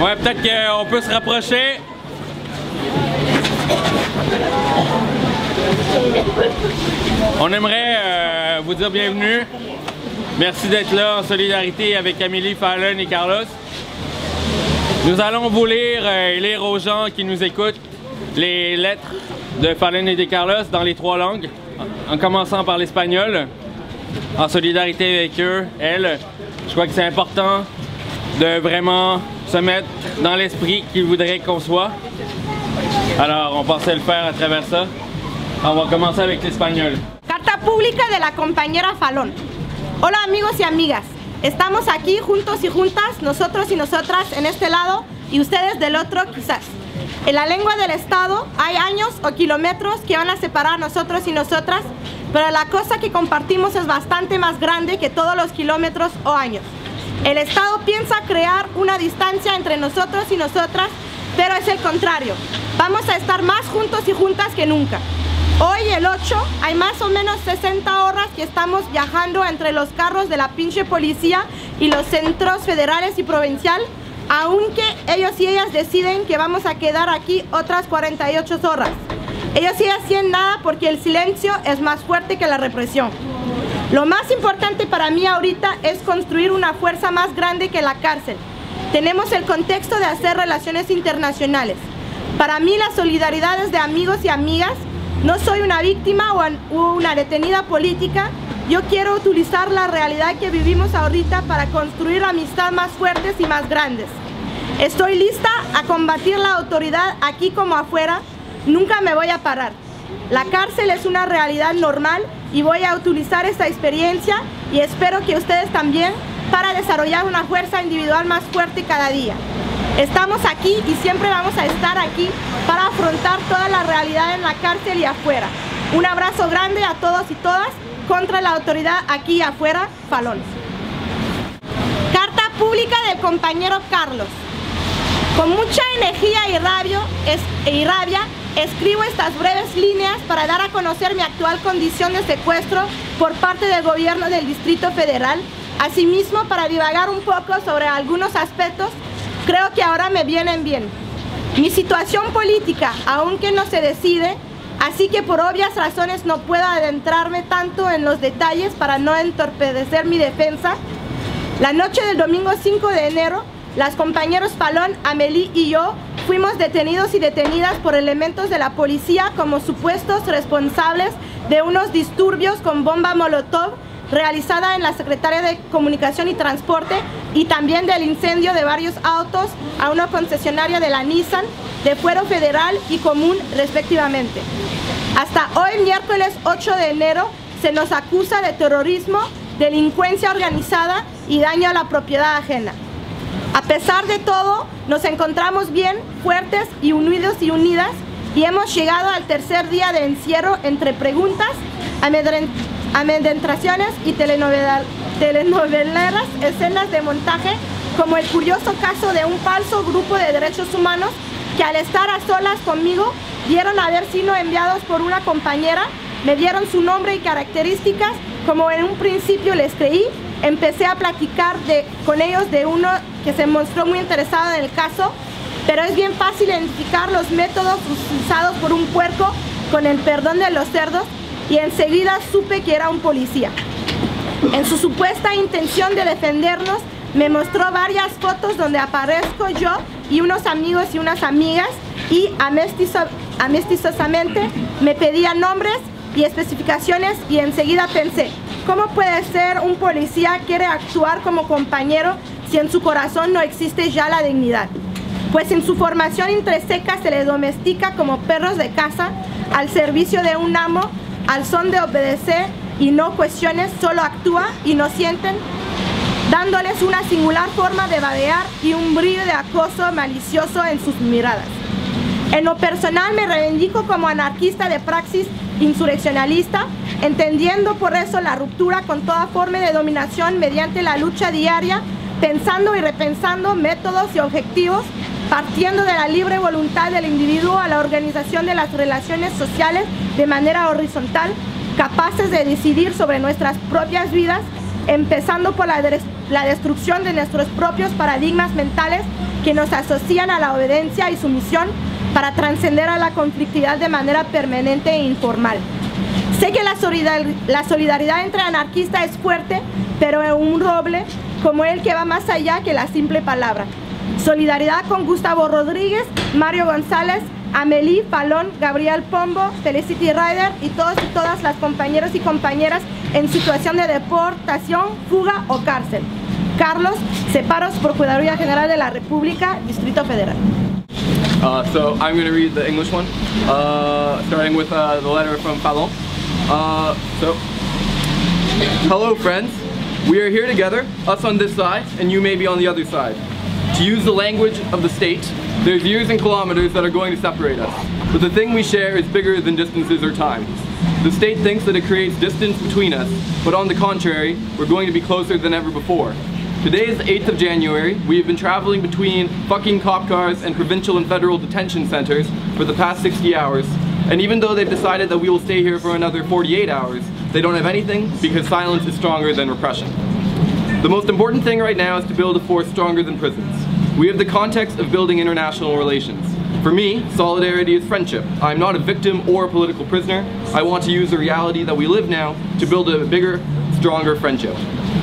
Ouais, peut-être qu'on peut se rapprocher. On aimerait vous dire bienvenue. Merci d'être là en solidarité avec Amélie, Fallon et Carlos. Nous allons vous lire et lire aux gens qui nous écoutent les lettres de Fallon et de Carlos dans les 3 langues, en commençant par l'espagnol, en solidarité avec eux, elles. Je crois que c'est important de vraiment se mettre dans l'esprit qu'ils voudraient qu'on soit. Alors, on pensait le faire à travers ça. On va commencer avec l'espagnol. Carta pública de la compañera Fallon. Hola amigos y amigas. Estamos aquí juntos y juntas, nosotros y nosotras en este lado y ustedes del otro quizás. En la lengua del Estado hay años o kilómetros que van a separar a nosotros y nosotras, pero la cosa que compartimos es bastante más grande que todos los kilómetros o años. El Estado piensa crear una distancia entre nosotros y nosotras, pero es el contrario. Vamos a estar más juntos y juntas que nunca. Hoy, el 8, hay más o menos 60 horas que estamos viajando entre los carros de la pinche policía y los centros federales y provincial, aunque ellos y ellas deciden que vamos a quedar aquí otras 48 horas. Ellos y ellas hacen nada porque el silencio es más fuerte que la represión. Lo más importante para mí ahorita es construir una fuerza más grande que la cárcel. Tenemos el contexto de hacer relaciones internacionales. Para mí la solidaridad es de amigos y amigas. No soy una víctima o una detenida política. Yo quiero utilizar la realidad que vivimos ahorita para construir amistades más fuertes y más grandes. Estoy lista a combatir la autoridad aquí como afuera. Nunca me voy a parar. La cárcel es una realidad normal y voy a utilizar esta experiencia y espero que ustedes también para desarrollar una fuerza individual más fuerte cada día. Estamos aquí y siempre vamos a estar aquí para afrontar toda la realidad en la cárcel y afuera. Un abrazo grande a todos y todas contra la autoridad aquí y afuera, Fallon. Carta pública del compañero Carlos. Con mucha energía y rabia, escribo estas breves líneas para dar a conocer mi actual condición de secuestro por parte del gobierno del Distrito Federal. Asimismo, para divagar un poco sobre algunos aspectos, creo que ahora me vienen bien. Mi situación política, aunque no se decide, así que por obvias razones no puedo adentrarme tanto en los detalles para no entorpecer mi defensa. La noche del domingo 5 de enero, las compañeros Fallon, Amélie y yo fuimos detenidos y detenidas por elementos de la policía como supuestos responsables de unos disturbios con bomba molotov realizada en la Secretaría de Comunicación y Transporte y también del incendio de varios autos a una concesionaria de la Nissan, de Fuero Federal y Común respectivamente. Hasta hoy, miércoles 8 de enero, se nos acusa de terrorismo, delincuencia organizada y daño a la propiedad ajena. A pesar de todo, nos encontramos bien, fuertes y unidos y unidas y hemos llegado al tercer día de encierro entre preguntas, amedrentaciones y telenoveleras escenas de montaje, como el curioso caso de un falso grupo de derechos humanos que al estar a solas conmigo dieron haber sido enviados por una compañera, me dieron su nombre y características, como en un principio les creí, empecé a platicar con ellos de uno que se mostró muy interesado en el caso, pero es bien fácil identificar los métodos utilizados por un puerco, con el perdón de los cerdos, y enseguida supe que era un policía. En su supuesta intención de defendernos, me mostró varias fotos donde aparezco yo y unos amigos y unas amigas y amistosamente me pedía nombres y especificaciones y enseguida pensé, ¿cómo puede ser un policía quiere actuar como compañero si en su corazón no existe ya la dignidad? Pues en su formación intrinseca se les domestica como perros de casa al servicio de un amo, al son de obedecer y no cuestiones, solo actúa y no sienten, dándoles una singular forma de babear y un brillo de acoso malicioso en sus miradas. En lo personal me reivindico como anarquista de praxis insurreccionalista, entendiendo por eso la ruptura con toda forma de dominación mediante la lucha diaria, pensando y repensando métodos y objetivos, partiendo de la libre voluntad del individuo a la organización de las relaciones sociales de manera horizontal, capaces de decidir sobre nuestras propias vidas, empezando por la destrucción de nuestros propios paradigmas mentales que nos asocian a la obediencia y sumisión para trascender a la conflictividad de manera permanente e informal. Sé que la solidaridad entre anarquistas es fuerte, pero es un roble como el que va más allá que la simple palabra. Solidaridad con Gustavo Rodríguez, Mario González, Amélie Falón, Gabriel Pombo, Felicity Ryder y todos y todas las compañeros y compañeras en situación de deportación, fuga o cárcel. Carlos Ceparos, Procuraduría General de la República, Distrito Federal. So I'm going to read the English one, starting with the letter from Falon. Hello friends, we are here together, us on this side, and you may be on the other side. To use the language of the state, there's years and kilometers that are going to separate us, but the thing we share is bigger than distances or time. The state thinks that it creates distance between us, but on the contrary, we're going to be closer than ever before. Today is the 8th of January. We have been traveling between fucking cop cars and provincial and federal detention centers for the past 60 hours. And even though they've decided that we will stay here for another 48 hours, they don't have anything because silence is stronger than repression. The most important thing right now is to build a force stronger than prisons. We have the context of building international relations. For me, solidarity is friendship. I'm not a victim or a political prisoner. I want to use the reality that we live now to build a bigger, stronger friendship.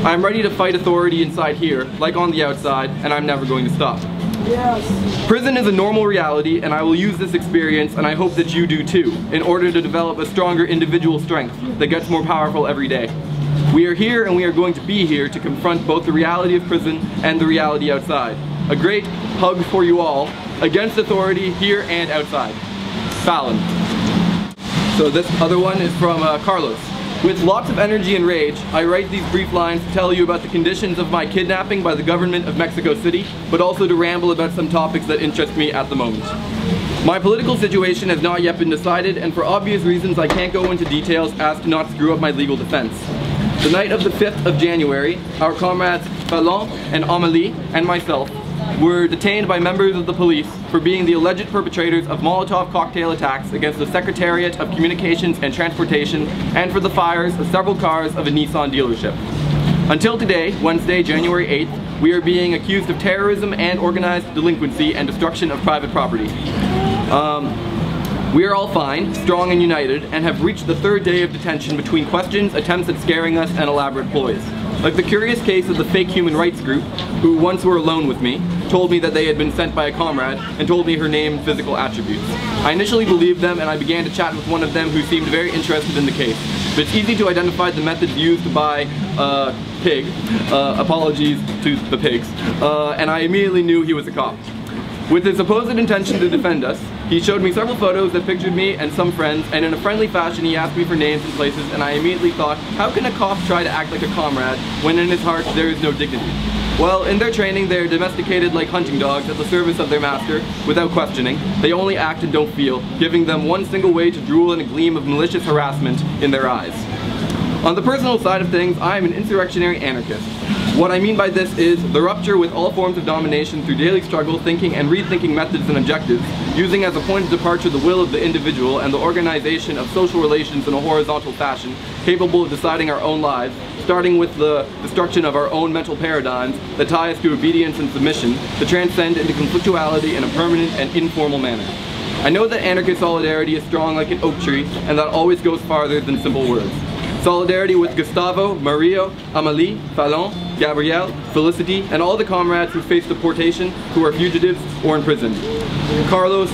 I'm ready to fight authority inside here, like on the outside, and I'm never going to stop. Yes. Prison is a normal reality, and I will use this experience, and I hope that you do too, in order to develop a stronger individual strength that gets more powerful every day. We are here, and we are going to be here to confront both the reality of prison and the reality outside. A great hug for you all, against authority here and outside. Fallon. So this other one is from Carlos. With lots of energy and rage, I write these brief lines to tell you about the conditions of my kidnapping by the government of Mexico City, but also to ramble about some topics that interest me at the moment. My political situation has not yet been decided, and for obvious reasons I can't go into details as to not screw up my legal defense. The night of the 5th of January, our comrades Falon and Amélie and myself were detained by members of the police for being the alleged perpetrators of Molotov cocktail attacks against the Secretariat of Communications and Transportation and for the fires of several cars of a Nissan dealership. Until today, Wednesday, January 8th, we are being accused of terrorism and organized delinquency and destruction of private property. We are all fine, strong and united, and have reached the 3rd day of detention between questions, attempts at scaring us, and elaborate ploys. Like the curious case of the fake human rights group, who once were alone with me, told me that they had been sent by a comrade, and told me her name and physical attributes. I initially believed them, and I began to chat with one of them who seemed very interested in the case. But it's easy to identify the methods used by Pig, apologies to the pigs, and I immediately knew he was a cop. With his supposed intention to defend us, he showed me several photos that pictured me and some friends, and in a friendly fashion he asked me for names and places, and I immediately thought, how can a cop try to act like a comrade when in his heart there is no dignity? Well, in their training they are domesticated like hunting dogs at the service of their master, without questioning. They only act and don't feel, giving them one single way to drool in a gleam of malicious harassment in their eyes. On the personal side of things, I am an insurrectionary anarchist. What I mean by this is the rupture with all forms of domination through daily struggle, thinking and rethinking methods and objectives, using as a point of departure the will of the individual and the organization of social relations in a horizontal fashion, capable of deciding our own lives, starting with the destruction of our own mental paradigms that tie us to obedience and submission, to transcend into conflictuality in a permanent and informal manner. I know that anarchist solidarity is strong like an oak tree, and that always goes farther than simple words. Solidarity with Gustavo, Mario, Amélie, Falon, Gabriel, Felicity, and all the comrades who face deportation, who are fugitives or in prison. Carlos,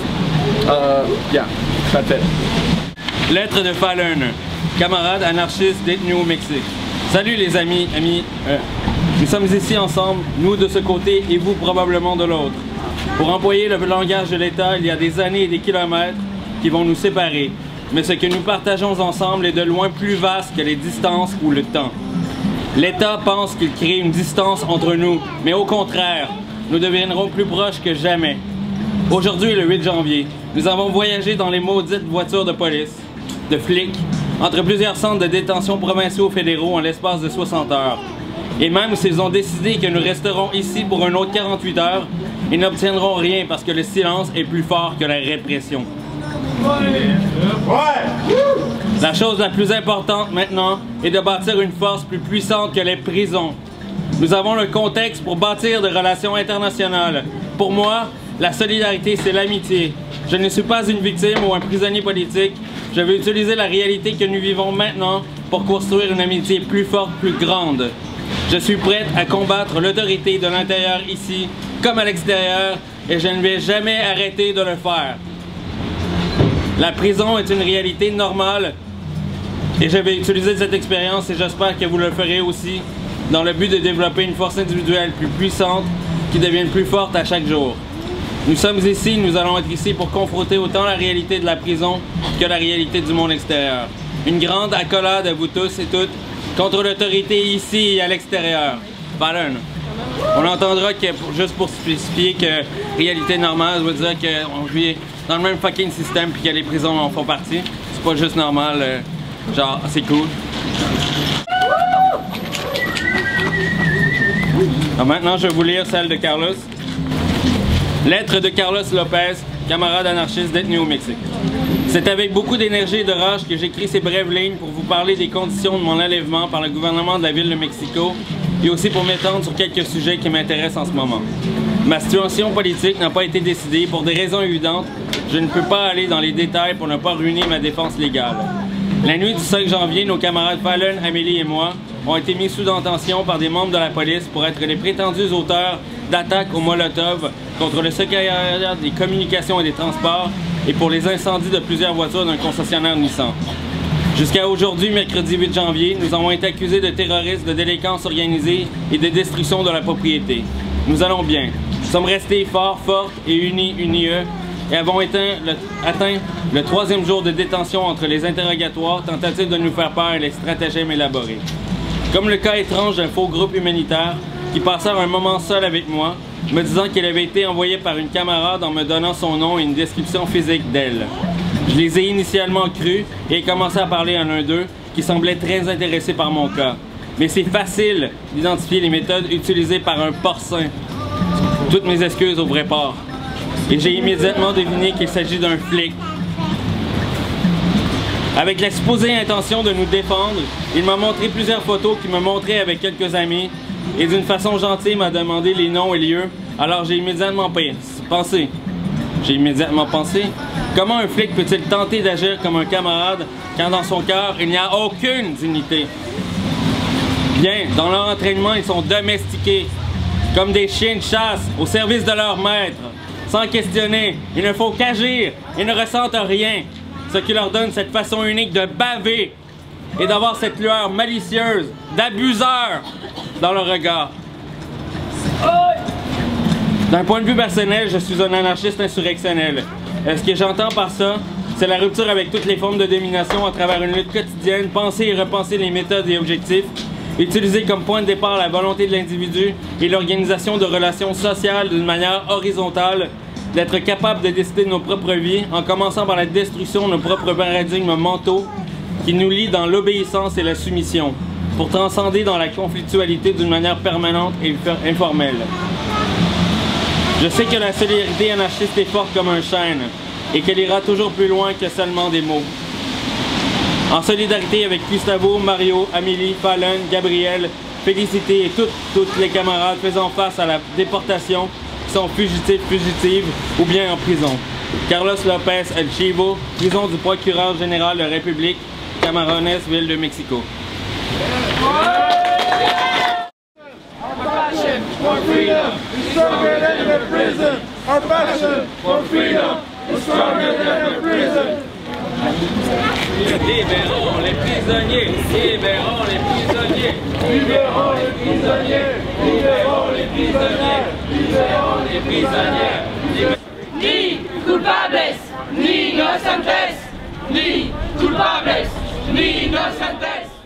yeah, that's it. Lettre de Falon, camarade anarchiste détenu au Mexique. Salut les amis, nous sommes ici ensemble, nous de ce côté et vous probablement de l'autre. Pour employer le langage de l'État, il y a des années et des kilomètres qui vont nous séparer. Mais ce que nous partageons ensemble est de loin plus vaste que les distances ou le temps. L'État pense qu'il crée une distance entre nous, mais au contraire, nous deviendrons plus proches que jamais. Aujourd'hui, le 8 janvier, nous avons voyagé dans les maudites voitures de police, de flics, entre plusieurs centres de détention provinciaux fédéraux en l'espace de 60 heures. Et même s'ils ont décidé que nous resterons ici pour un autre 48 heures, ils n'obtiendront rien parce que le silence est plus fort que la répression. La chose la plus importante maintenant est de bâtir une force plus puissante que les prisons. Nous avons le contexte pour bâtir des relations internationales, Pour moi, la solidarité, c'est l'amitié. Je ne suis pas une victime ou un prisonnier politique. Je veux utiliser la réalité que nous vivons maintenant pour construire une amitié plus forte, plus grande. Je suis prête à combattre l'autorité de l'intérieur ici, comme à l'extérieur, et je ne vais jamais arrêter de le faire. La prison est une réalité normale, et je vais utiliser cette expérience, et j'espère que vous le ferez aussi, dans le but de développer une force individuelle plus puissante, qui devienne plus forte à chaque jour. Nous sommes ici, nous allons être ici pour confronter autant la réalité de la prison que la réalité du monde extérieur. Une grande accolade à vous tous et toutes contre l'autorité ici et à l'extérieur. Fallon. On entendra que, juste pour spécifier que réalité normale, ça veut dire qu'on vit dans le même fucking système puis que les prisons en font partie. C'est pas juste normal, genre c'est cool. Alors maintenant, je vais vous lire celle de Carlos. Lettre de Carlos Lopez, camarade anarchiste détenu au Mexique. C'est avec beaucoup d'énergie et de rage que j'écris ces brèves lignes pour vous parler des conditions de mon enlèvement par le gouvernement de la ville de Mexico et aussi pour m'étendre sur quelques sujets qui m'intéressent en ce moment. Ma situation politique n'a pas été décidée pour des raisons évidentes. Je ne peux pas aller dans les détails pour ne pas ruiner ma défense légale. La nuit du 5 janvier, nos camarades Fallon, Amélie et moi ont été mis sous detention par des membres de la police pour être les prétendus auteurs d'attaques au Molotov contre le secrétariat des communications et des transports et pour les incendies de plusieurs voitures d'un concessionnaire Nissan. Jusqu'à aujourd'hui, mercredi 8 janvier, nous avons été accusés de terrorisme, de délinquance organisée et de destruction de la propriété. Nous allons bien. Nous sommes restés forts, fortes et unis, et avons atteint le 3e jour de détention entre les interrogatoires, tentatives de nous faire peur et les stratagèmes élaborés. Comme le cas étrange d'un faux groupe humanitaire qui passait un moment seul avec moi, me disant qu'il avait été envoyé par une camarade en me donnant son nom et une description physique d'elle. Je les ai initialement crus et ai commencé à parler à l'un d'eux qui semblait très intéressé par mon cas. Mais c'est facile d'identifier les méthodes utilisées par un porcin. Toutes mes excuses au vrai port. Et j'ai immédiatement deviné qu'il s'agit d'un flic. Avec la supposée intention de nous défendre, il m'a montré plusieurs photos qu'il me montrait avec quelques amis et d'une façon gentille m'a demandé les noms et lieux. Alors j'ai immédiatement pensé. Comment un flic peut-il tenter d'agir comme un camarade quand dans son cœur il n'y a aucune dignité? Bien, dans leur entraînement, ils sont domestiqués, comme des chiens de chasse au service de leur maître. Sans questionner, il ne faut qu'agir, ils ne ressentent rien. Ce qui leur donne cette façon unique de baver et d'avoir cette lueur malicieuse, d'abuseur dans le regard. D'un point de vue personnel, je suis un anarchiste insurrectionnel. Ce que j'entends par ça, c'est la rupture avec toutes les formes de domination à travers une lutte quotidienne, penser et repenser les méthodes et objectifs, utiliser comme point de départ la volonté de l'individu et l'organisation de relations sociales d'une manière horizontale, d'être capable de décider de nos propres vies en commençant par la destruction de nos propres paradigmes mentaux qui nous lient dans l'obéissance et la soumission, pour transcender dans la conflictualité d'une manière permanente et informelle. Je sais que la solidarité anarchiste est forte comme un chêne et qu'elle ira toujours plus loin que seulement des mots. En solidarité avec Gustavo, Mario, Amélie, Fallon, Gabriel, Félicité et toutes les camarades faisant face à la déportation qui sont fugitifs, fugitives ou bien en prison. Carlos Lopez El Chivo, prison du procureur général de la République, Camarones, ville de Mexico. For freedom is stronger than the prison. Our passion for freedom is stronger than the prison. Libérons les prisonniers, libérons les prisonniers, libérons les prisonniers, libérons les prisonniers, libérons les prisonniers. Ni culpables, ni inocentes, ni culpables, ni inocentes.